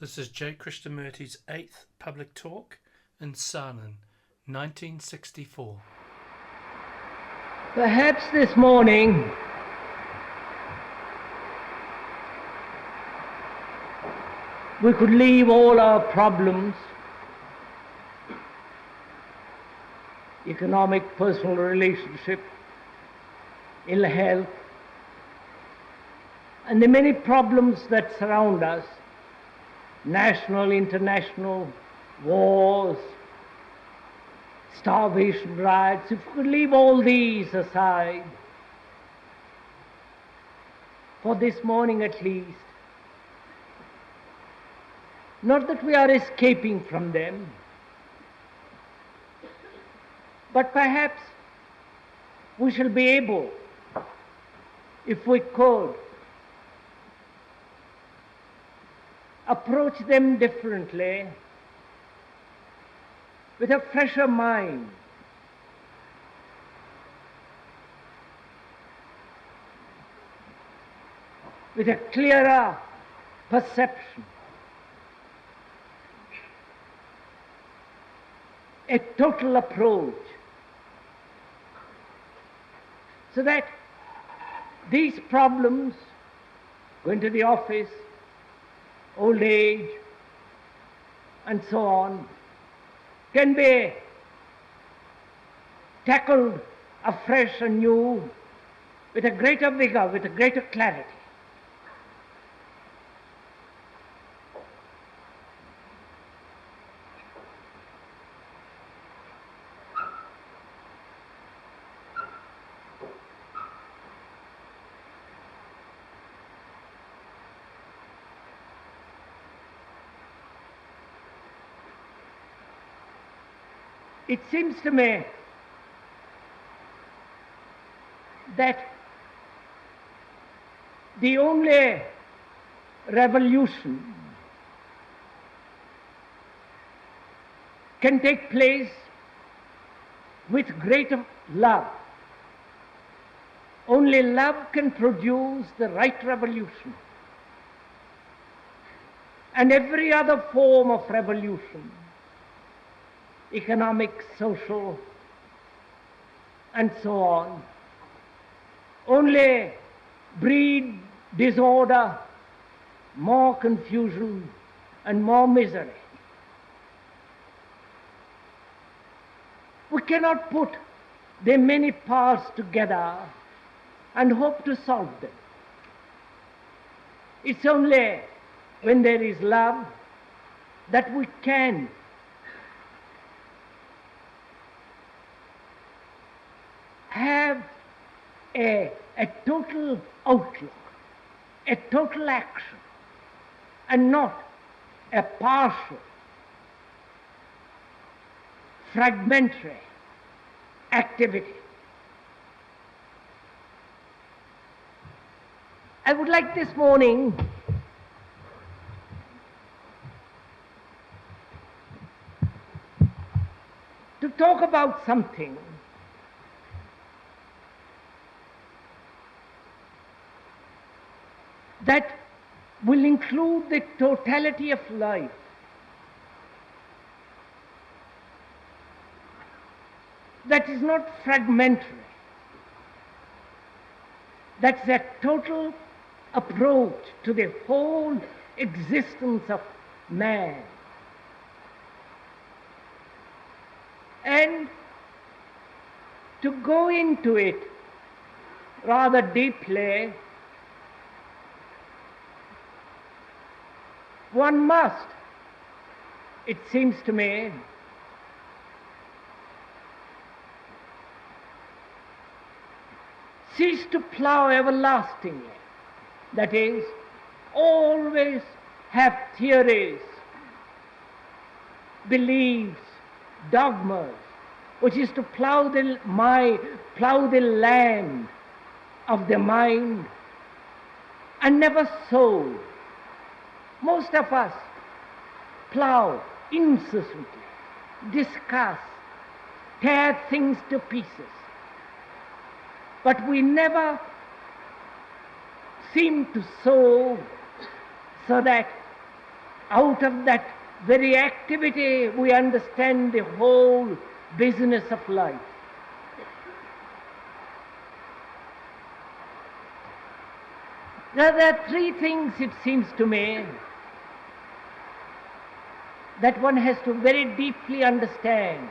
This is J. Krishnamurti's 8th public talk in Saanen, 1964. Perhaps this morning we could leave all our problems, economic, personal relationship, ill health, and the many problems that surround us, national, international, wars, starvation, riots, if we could leave all these aside, for this morning at least, not that we are escaping from them, but perhaps we shall be able, if we could, approach them differently, with a fresher mind, with a clearer perception, a total approach, so that these problems, going to the office, old age, and so on, can be tackled afresh and new with a greater vigor, with a greater clarity. It seems to me that the only revolution can take place with greater love. Only love can produce the right revolution. And every other form of revolution, economic, social, and so on, only breed disorder, more confusion, and more misery. We cannot put the many parts together and hope to solve them. It's only when there is love that we can have a total outlook, a total action, and not a partial, fragmentary activity. I would like this morning to talk about something that will include the totality of life. That is not fragmentary. That's a total approach to the whole existence of man. And to go into it rather deeply, one must, it seems to me, cease to plow everlastingly. That is, always have theories, beliefs, dogmas, which is to plow the land of the mind and never sow. Most of us plow incessantly, discuss, tear things to pieces, but we never seem to sow so that Out of that very activity, we understand the whole business of life. There are three things, it seems to me, that one has to very deeply understand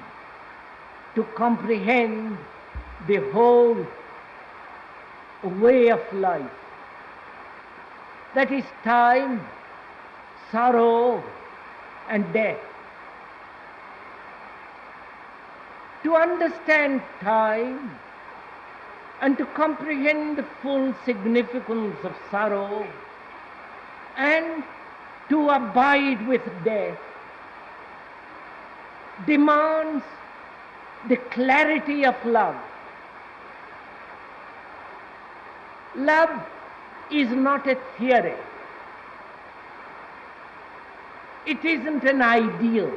to comprehend the whole way of life. That is time, sorrow, and death. To understand time and to comprehend the full significance of sorrow and to abide with death demands the clarity of love. Love is not a theory. It isn't an ideal.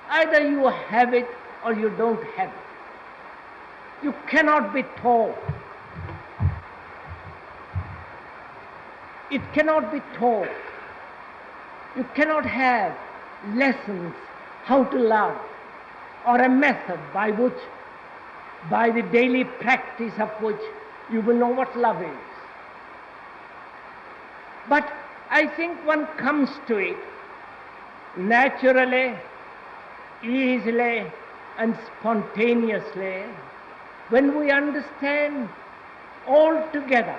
Either you have it or you don't have it. You cannot be taught. It cannot be taught. You cannot have lessons how to love or a method by which, by the daily practice of which, you will know what love is. But I think one comes to it naturally, easily, and spontaneously when we understand altogether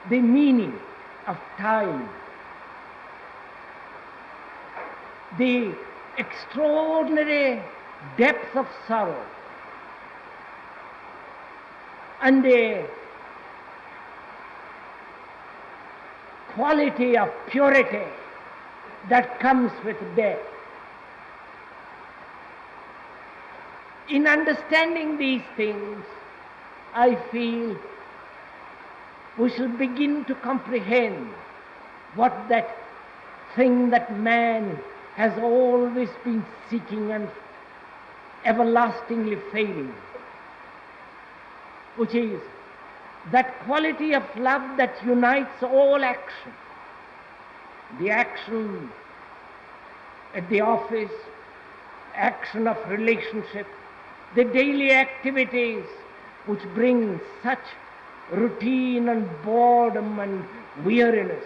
the meaning of time, the extraordinary depth of sorrow, and the quality of purity that comes with death. In understanding these things, I feel we shall begin to comprehend what that thing that man has always been seeking and everlastingly failing, which is that quality of love that unites all action. The action at the office, action of relationship, the daily activities which bring such routine and boredom and weariness.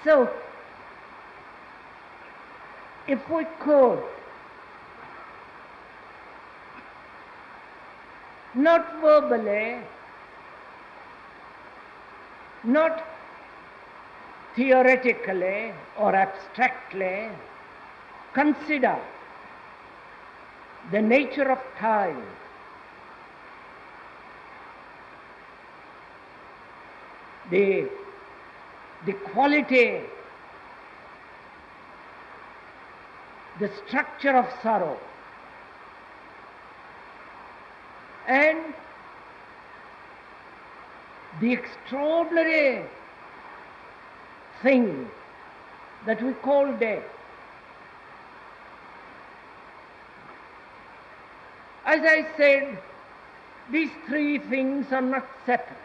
So, if we could not verbally, not theoretically or abstractly consider the nature of time, the quality, the structure of sorrow, and the extraordinary thing that we call death. As I said, these three things are not separate.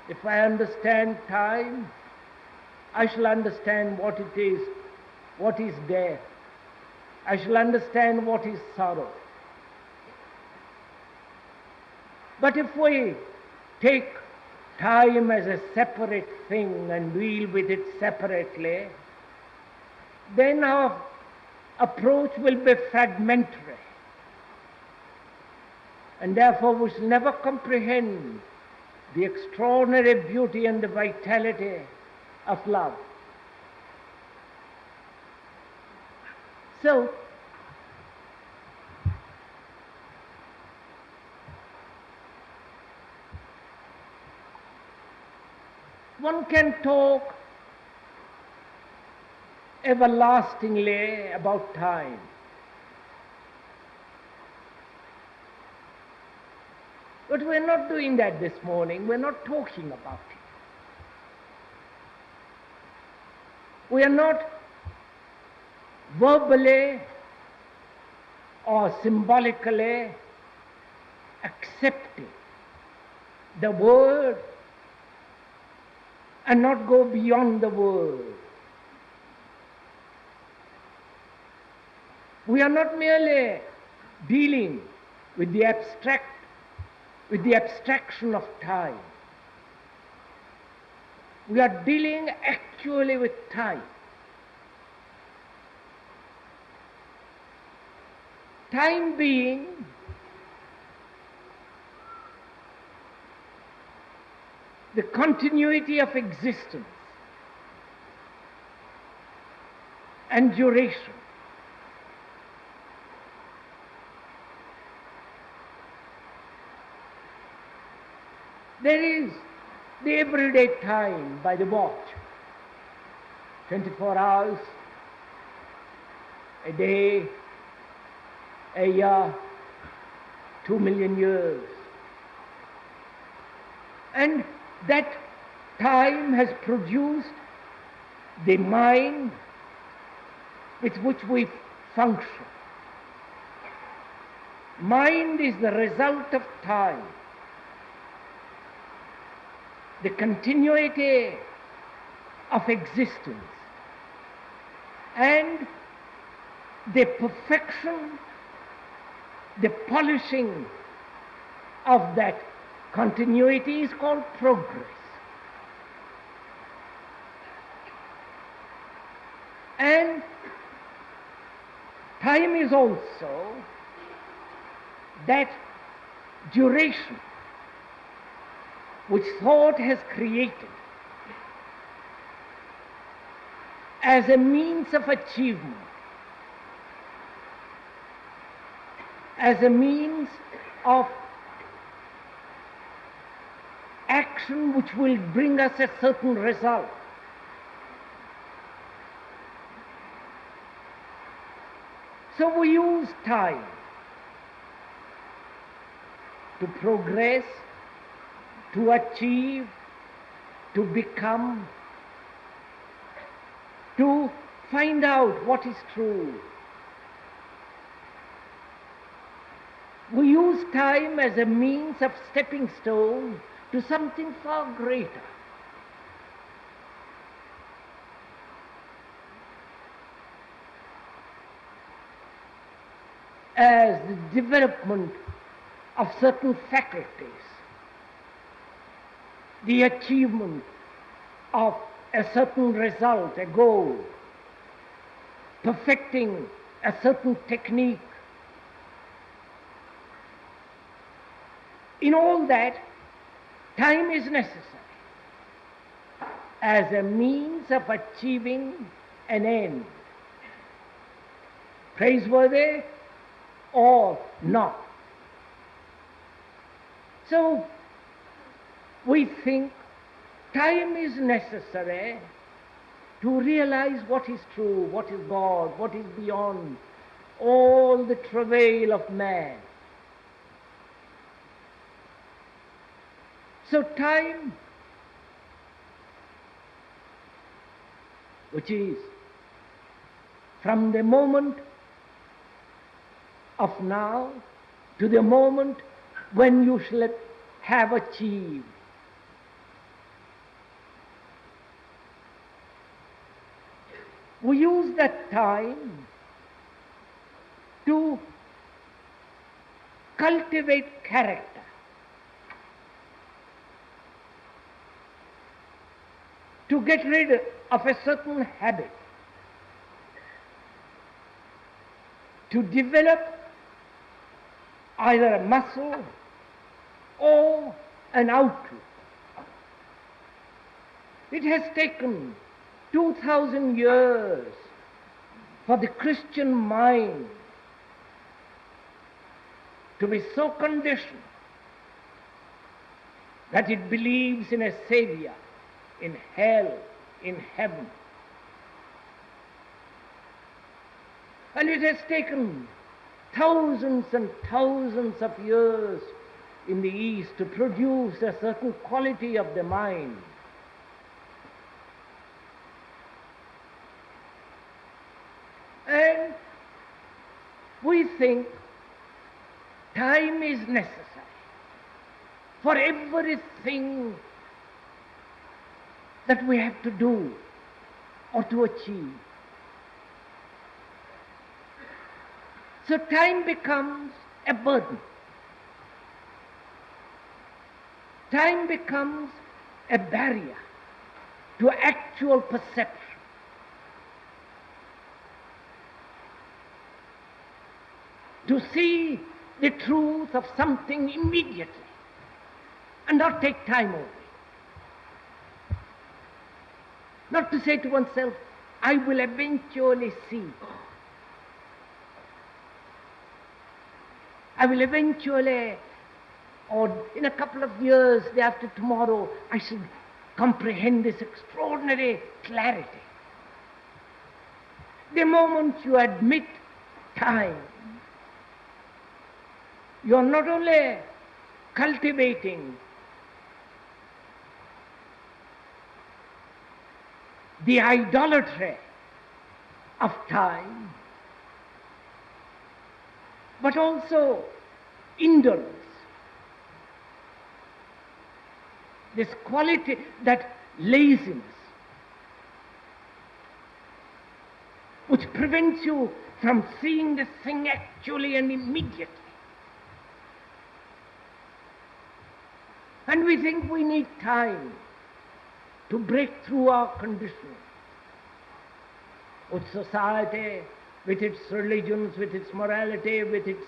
If I understand time, I shall understand what it is, what is death. I shall understand what is sorrow. But if we take time as a separate thing and deal with it separately, then our approach will be fragmentary. And therefore we shall never comprehend the extraordinary beauty and the vitality of love. So, one can talk everlastingly about time. But we're not doing that this morning. We're not talking about it. We are not verbally or symbolically accepting the word and not go beyond the word. We are not merely dealing with the abstraction of time. We are dealing actually with time. Time being the continuity of existence and duration. There is the everyday time by the watch, 24 hours, a day, a year, 2 million years. And that time has produced the mind with which we function. Mind is the result of time. The continuity of existence and the perfection, the polishing of that continuity is called progress. And time is also that duration which thought has created as a means of achievement, as a means of action which will bring us a certain result. So we use time to progress, to achieve, to become, to find out what is true. We use time as a means of stepping stone to something far greater. As the development of certain faculties, the achievement of a certain result, a goal, perfecting a certain technique. In all that, time is necessary as a means of achieving an end, praiseworthy or not. So, we think time is necessary to realize what is true, what is God, what is beyond all the travail of man. So time, which is from the moment of now to the moment when you shall have achieved. We use that time to cultivate character, to get rid of a certain habit, to develop either a muscle or an outlook. It has taken 2,000 years for the Christian mind to be so conditioned that it believes in a Savior, in hell, in heaven. And it has taken thousands and thousands of years in the East to produce a certain quality of the mind. And we think time is necessary for everything that we have to do or to achieve. So time becomes a burden. Time becomes a barrier to actual perception. To see the truth of something immediately and not take time over it. Not to say to oneself, I will eventually see. I will eventually, or in a couple of years, day after tomorrow, I should comprehend this extraordinary clarity. The moment you admit time, you are not only cultivating the idolatry of time, but also indolence. This quality, that laziness, which prevents you from seeing the thing actually and immediately. And we think we need time to break through our conditioning. With society, with its religions, with its morality, with its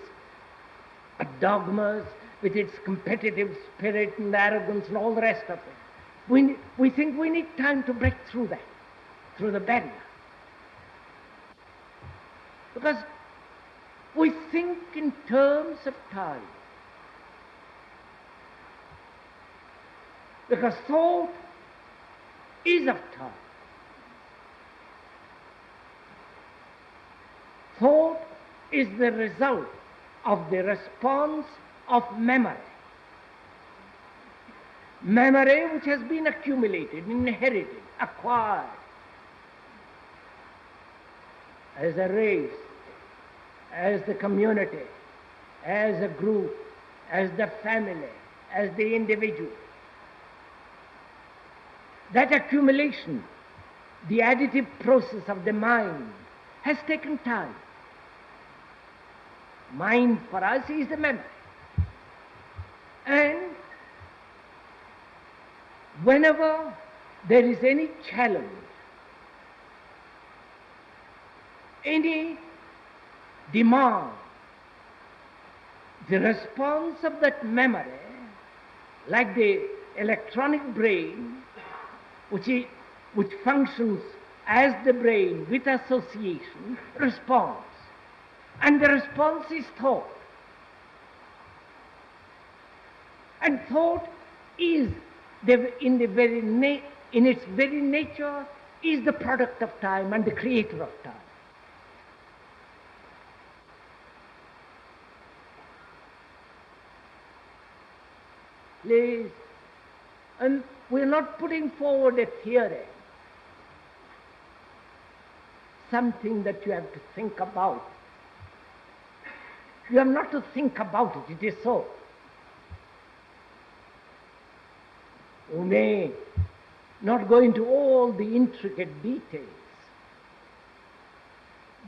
dogmas, with its competitive spirit and arrogance and all the rest of it. We think we need time to break through that, through the barrier. Because we think in terms of time. Because thought is of time. Thought is the result of the response of memory. Memory which has been accumulated, inherited, acquired as a race, as the community, as a group, as the family, as the individual. That accumulation, the additive process of the mind, has taken time. Mind for us is the memory. And whenever there is any challenge, any demand, the response of that memory, like the electronic brain, which functions as the brain with association, responds. And the response is thought. And thought is, in its very nature, is the product of time and the creator of time. Please, and we're not putting forward a theory, something that you have to think about. You have not to think about it, it is so. You may not go into all the intricate details,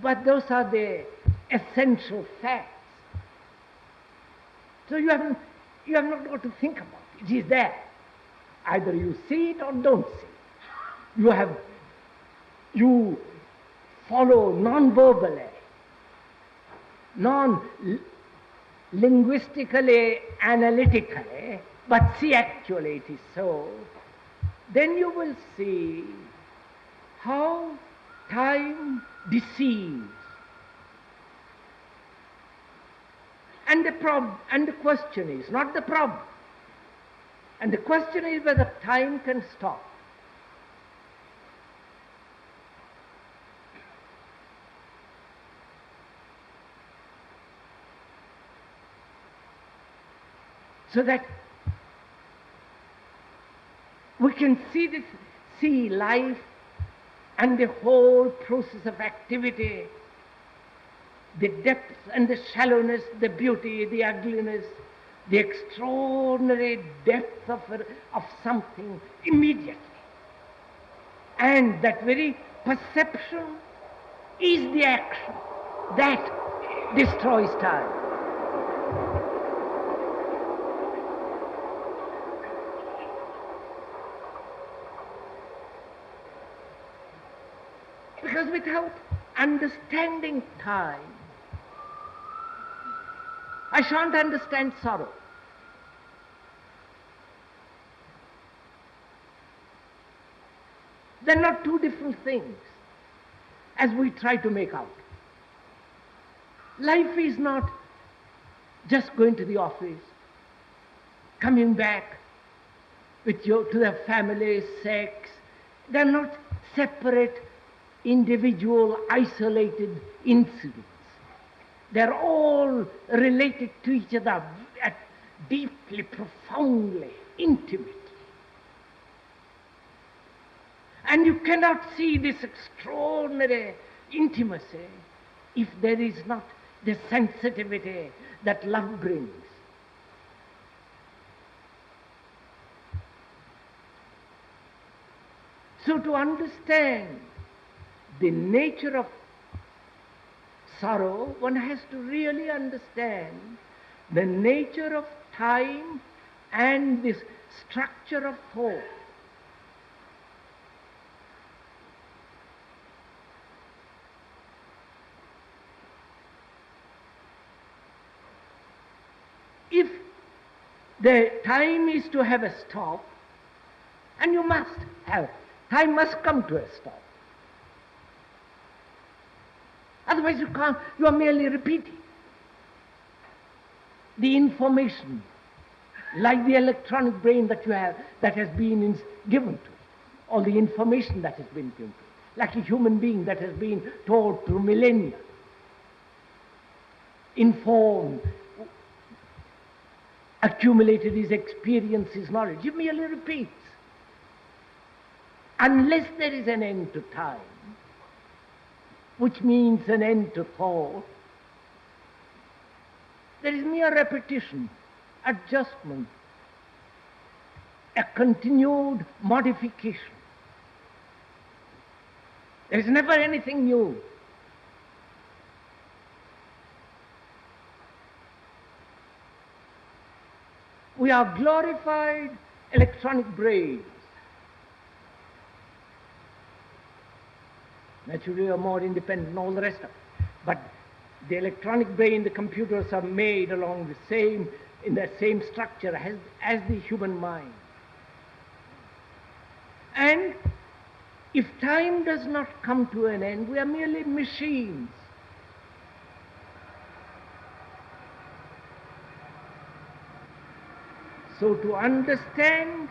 but those are the essential facts. So you have not got to think about it, it is there. Either you see it or don't see it. You follow non-verbally, non-linguistically, analytically, but see actually it is so, then you will see how time deceives. And the question is not the problem. And the question is whether time can stop. So that we can see life and the whole process of activity, the depth and the shallowness, the beauty, the ugliness, the extraordinary depth of something immediately. And that very perception is the action that destroys time. Because without understanding time, I shan't understand sorrow. They're not two different things as we try to make out. Life is not just going to the office, coming back to their family, sex. They're not separate, individual, isolated incidents. They're all related to each other, deeply, profoundly, intimately. And you cannot see this extraordinary intimacy if there is not the sensitivity that love brings. So to understand the nature of sorrow, one has to really understand the nature of time and this structure of thought. If the time is to have a stop, and you must have, time must come to a stop. Otherwise you are merely repeating the information, like the electronic brain that you have, that has been given to, or the information that has been given to, like a human being that has been taught through millennia, informed, accumulated his experience, his knowledge. He merely repeats. Unless there is an end to time, which means an end to thought, there is mere repetition, adjustment, a continued modification. There is never anything new. We are glorified electronic brains. Naturally, we are more independent and all the rest of it. But the electronic brain, the computers are made along in the same structure as the human mind. And if time does not come to an end, we are merely machines. So to understand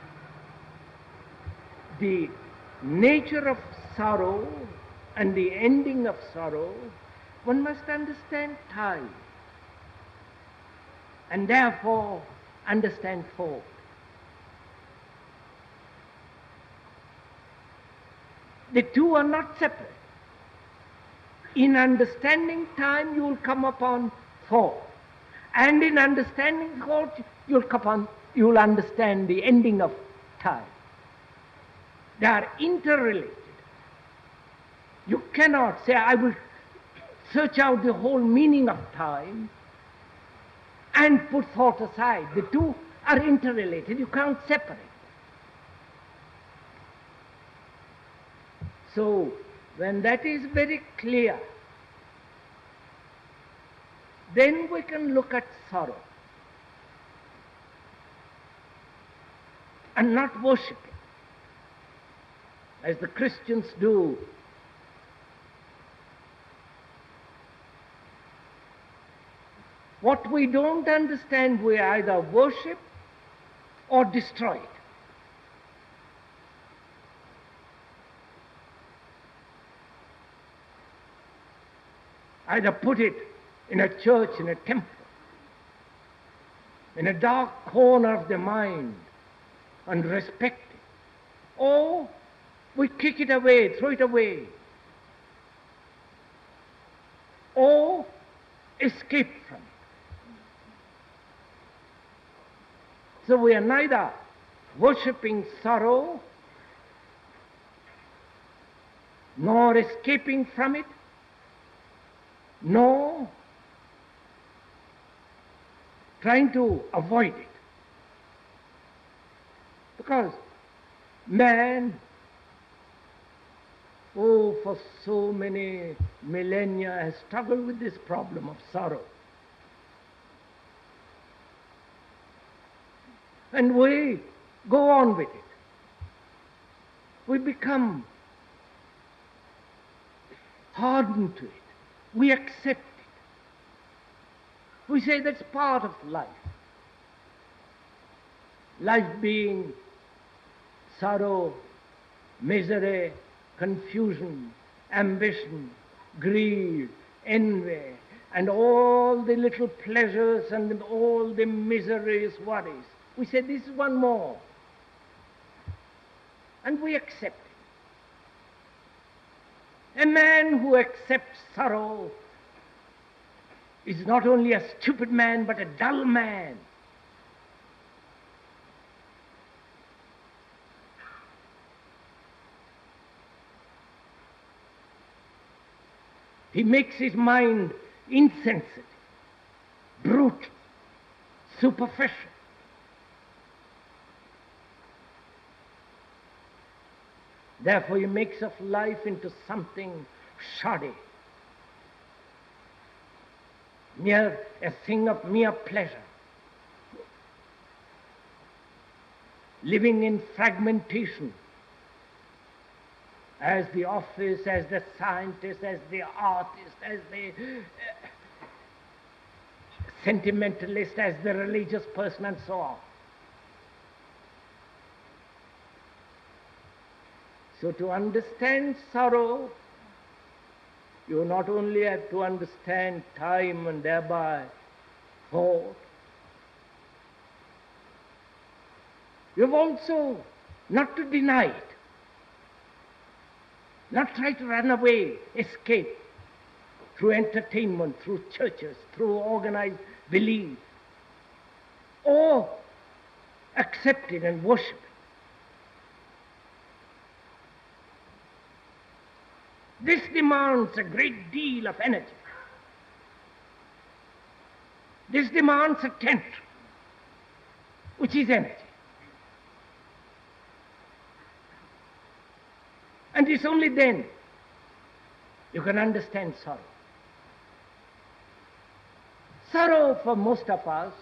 the nature of sorrow and the ending of sorrow, one must understand time, and therefore understand thought. The two are not separate. In understanding time, you will come upon thought, and in understanding thought, you will understand the ending of time. They are interrelated. You cannot say, I will search out the whole meaning of time and put thought aside. The two are interrelated. You can't separate. So, when that is very clear, then we can look at sorrow and not worship it, as the Christians do. What we don't understand, we either worship or destroy it. Either put it in a church, in a temple, in a dark corner of the mind, and respect it, or we kick it away, throw it away, or escape from it. So we are neither worshipping sorrow nor escaping from it, nor trying to avoid it. Because man, for so many millennia has struggled with this problem of sorrow. And we go on with it. We become hardened to it. We accept it. We say that's part of life. Life being sorrow, misery, confusion, ambition, greed, envy, and all the little pleasures and all the miseries, worries. We say this is one more. And we accept it. A man who accepts sorrow is not only a stupid man, but a dull man. He makes his mind insensitive, brutal, superficial. Therefore he makes of life into something shoddy, mere a thing of mere pleasure, living in fragmentation, as the office, as the scientist, as the artist, as the sentimentalist, as the religious person, and so on. So to understand sorrow, you not only have to understand time and thereby thought, you have also not to deny it, not try to run away, escape through entertainment, through churches, through organized belief, or accept it and worship it. This demands a great deal of energy. This demands attention, which is energy. And it's only then you can understand sorrow. Sorrow for most of us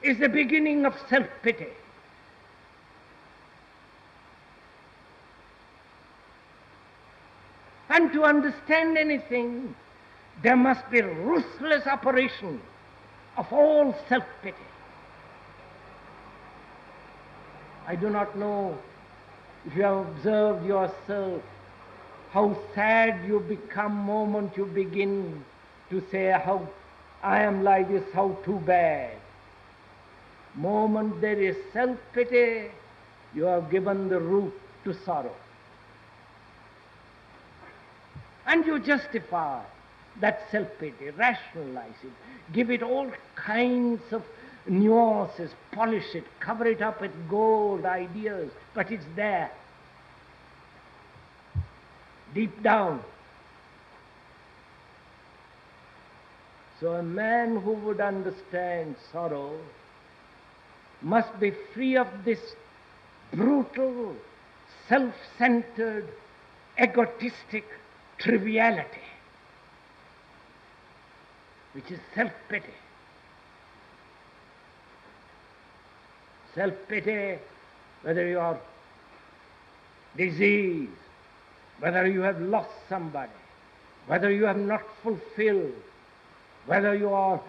is the beginning of self-pity. And to understand anything, there must be ruthless operation of all self-pity. I do not know if you have observed yourself how sad you become moment you begin to say, how I am like this, how too bad. Moment there is self-pity, you have given the root to sorrow. And you justify that self-pity, rationalize it, give it all kinds of nuances, polish it, cover it up with gold ideas, but it's there. Deep down. So a man who would understand sorrow must be free of this brutal, self-centered, egotistic triviality, which is self-pity. Self-pity, whether you are diseased, whether you have lost somebody, whether you have not fulfilled, whether you are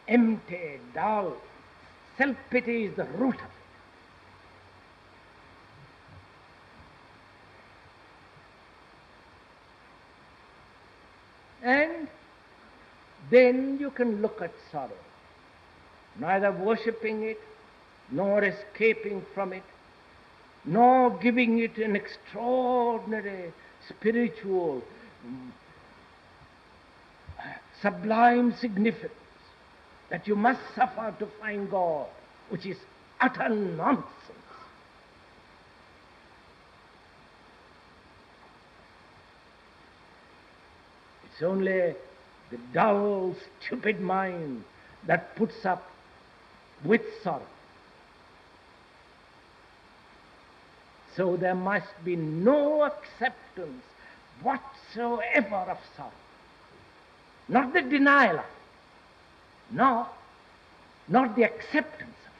empty, dull, self-pity is the root of it. And then you can look at sorrow, neither worshipping it, nor escaping from it, nor giving it an extraordinary spiritual, sublime significance. that you must suffer to find God, which is utter nonsense. It's only the dull, stupid mind that puts up with sorrow. So there must be no acceptance whatsoever of sorrow. Not the denial of it. No, not the acceptance of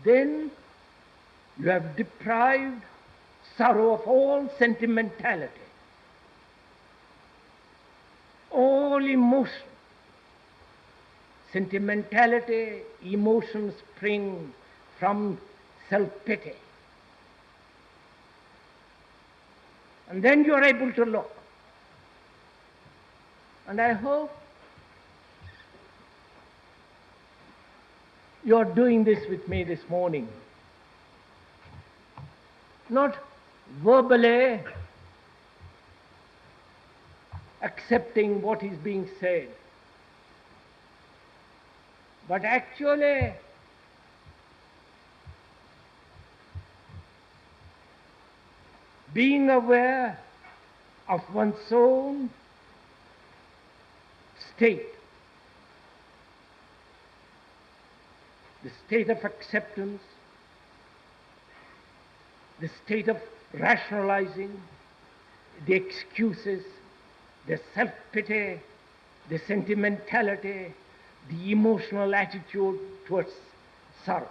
it. Then you have deprived sorrow of all sentimentality, all emotion. Sentimentality, emotion spring from self-pity. And then you are able to look. And I hope you are doing this with me this morning. Not verbally accepting what is being said, but actually being aware of one's own state, the state of acceptance, the state of rationalizing, the excuses, the self-pity, the sentimentality, the emotional attitude towards sorrow.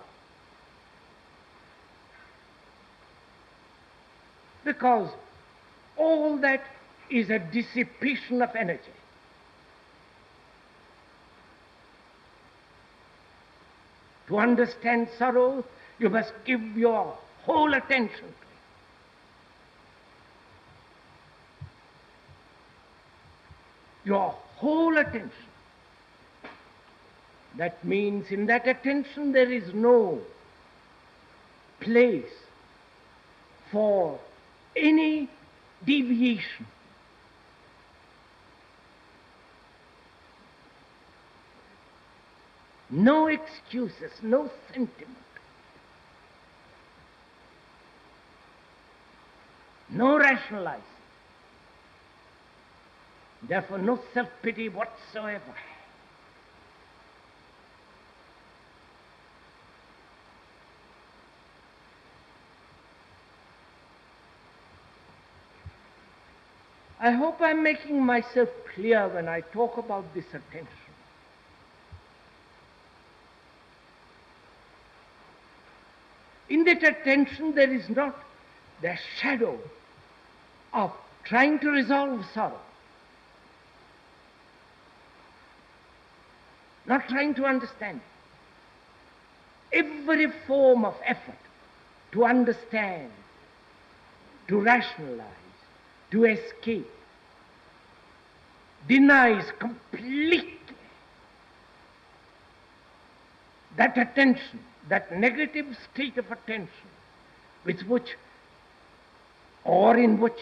Because all that is a dissipation of energy. To understand sorrow, you must give your whole attention to it. Your whole attention. That means in that attention there is no place for any deviation. No excuses, no sentiment. No rationalizing. Therefore, no self-pity whatsoever. I hope I'm making myself clear when I talk about this attention. In that attention, there is not the shadow of trying to resolve sorrow, not trying to understand it. Every form of effort to understand, to rationalize, to escape, denies completely that attention, that negative state of attention with which, or in which,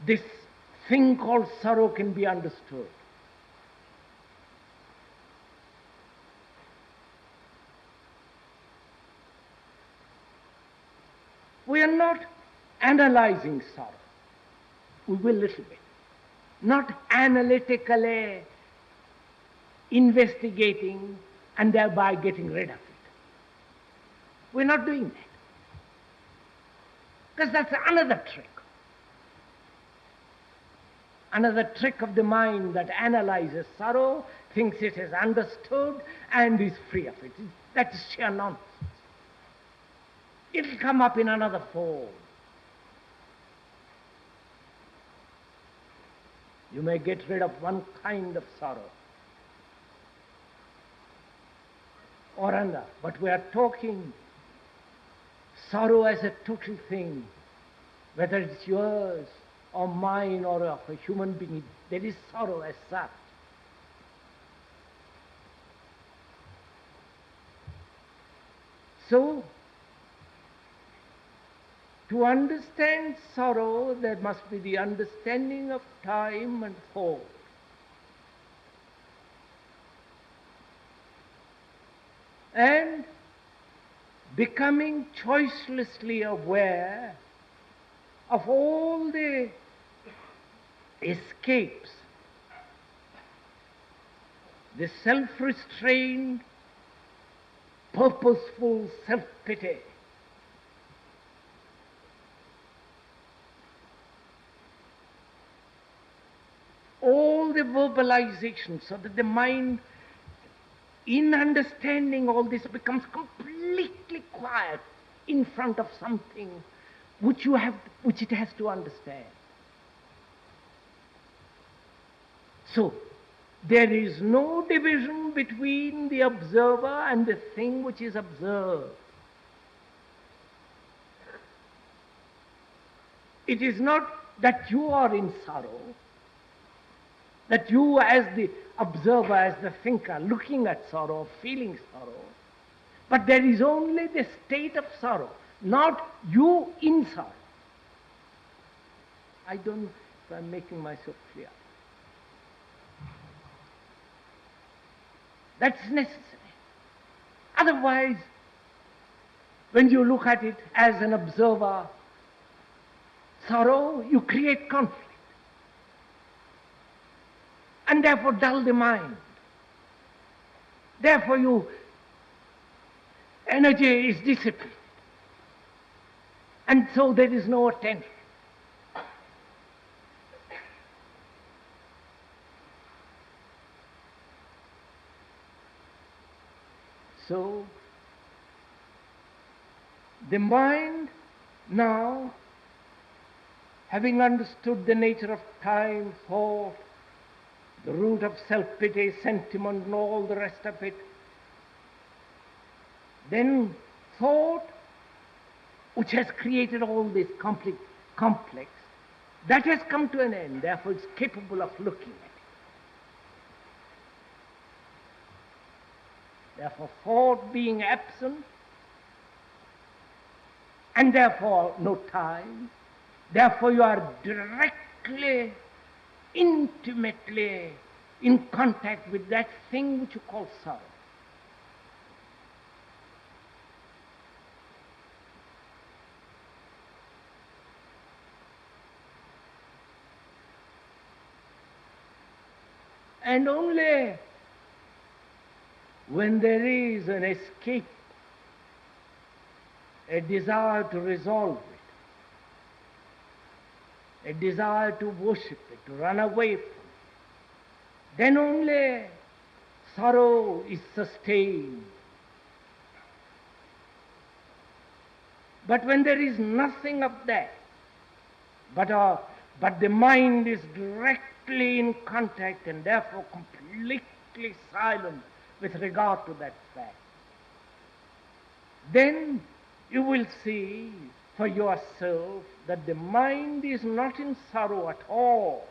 this thing called sorrow can be understood. We are not analyzing sorrow. We will little bit. Not analytically investigating and thereby getting rid of it. We're not doing that. Because that's another trick. Another trick of the mind that analyzes sorrow, thinks it is understood, and is free of it. That is sheer nonsense. It'll come up in another form. You may get rid of one kind of sorrow or another, but we are talking sorrow as a total thing, whether it's yours or mine or of a human being. There is sorrow as such. So, to understand sorrow, there must be the understanding of time and thought. And becoming choicelessly aware of all the escapes, the self-restrained, purposeful self-pity, all the verbalization, so that the mind, in understanding all this, becomes completely quiet in front of something which it has to understand. So, there is no division between the observer and the thing which is observed. It is not that you are in sorrow, that you as the observer, as the thinker, looking at sorrow, feeling sorrow, but there is only the state of sorrow, not you in sorrow. I don't know if I'm making myself clear. That's necessary. Otherwise, when you look at it as an observer, sorrow, you create conflict. And therefore dull the mind. Therefore your energy is dissipated. And so there is no attention. So, the mind now, having understood the nature of time, thought, the root of self-pity, sentiment, and all the rest of it, then thought, which has created all this complex, that has come to an end, therefore it's capable of looking at it. Therefore, thought being absent, and therefore no time, therefore you are directly, intimately in contact with that thing which you call sorrow. And only when there is an escape, a desire to resolve it, a desire to worship it, to run away from it, then only sorrow is sustained. But when there is nothing of that, but the mind is directly in contact and therefore completely silent with regard to that fact, then you will see for yourself that the mind is not in sorrow at all.